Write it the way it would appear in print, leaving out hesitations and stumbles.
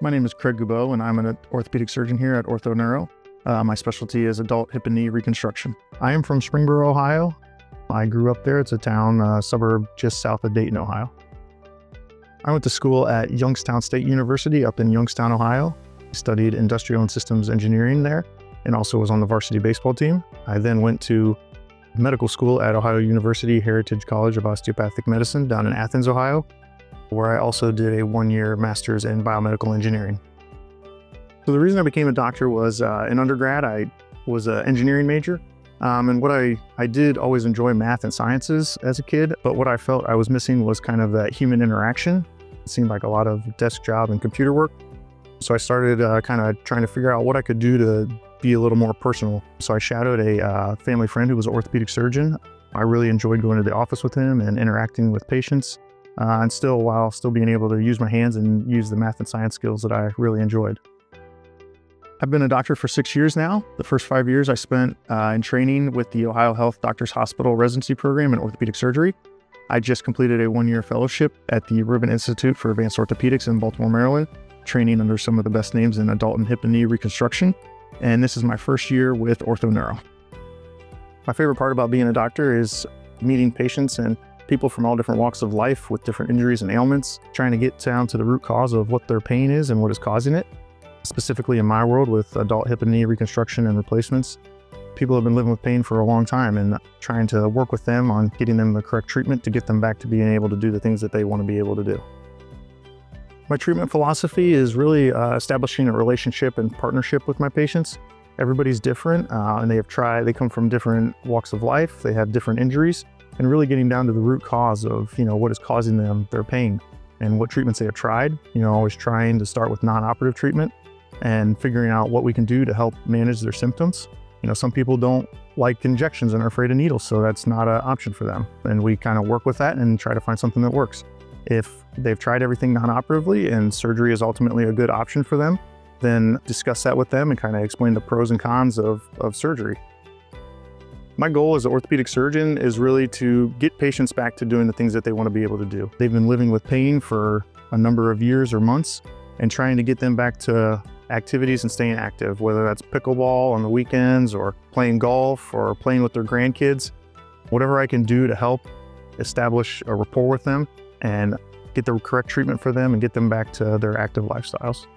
My name is Craig Goubeaux, and I'm an orthopedic surgeon here at OrthoNeuro. My specialty is adult hip and knee reconstruction. I am from Springboro, Ohio. I grew up there. It's a town, suburb just south of Dayton, Ohio. I went to school at Youngstown State University up in Youngstown, Ohio. I studied industrial and systems engineering there and also was on the varsity baseball team. I then went to medical school at Ohio University Heritage College of Osteopathic Medicine down in Athens, Ohio, where I also did a one-year master's in biomedical engineering. So the reason I became a doctor was in undergrad, I was an engineering major. And what I did always enjoy math and sciences as a kid, but what I felt I was missing was kind of that human interaction. It seemed like a lot of desk job and computer work. So I started kind of trying to figure out what I could do to be a little more personal. So I shadowed a family friend who was an orthopedic surgeon. I really enjoyed going to the office with him and interacting with patients. And while still being able to use my hands and use the math and science skills that I really enjoyed. I've been a doctor for 6 years now. The first 5 years I spent in training with the OhioHealth Doctors Hospital residency program in orthopedic surgery. I just completed a one-year fellowship at the Rubin Institute for Advanced Orthopedics in Baltimore, Maryland, training under some of the best names in adult and hip and knee reconstruction. And this is my first year with OrthoNeuro. My favorite part about being a doctor is meeting patients and people from all different walks of life with different injuries and ailments, trying to get down to the root cause of what their pain is and what is causing it. Specifically in my world with adult hip and knee reconstruction and replacements, people have been living with pain for a long time and trying to work with them on getting them the correct treatment to get them back to being able to do the things that they want to be able to do. My treatment philosophy is really establishing a relationship and partnership with my patients. Everybody's different and they come from different walks of life, they have different injuries, and really getting down to the root cause of, what is causing them their pain and what treatments they have tried. Always trying to start with non-operative treatment and figuring out what we can do to help manage their symptoms. Some people don't like injections and are afraid of needles, so that's not an option for them. And we kind of work with that and try to find something that works. If they've tried everything non-operatively and surgery is ultimately a good option for them, then discuss that with them and kind of explain the pros and cons of surgery. My goal as an orthopedic surgeon is really to get patients back to doing the things that they want to be able to do. They've been living with pain for a number of years or months and trying to get them back to activities and staying active, whether that's pickleball on the weekends or playing golf or playing with their grandkids. Whatever I can do to help establish a rapport with them and get the correct treatment for them and get them back to their active lifestyles.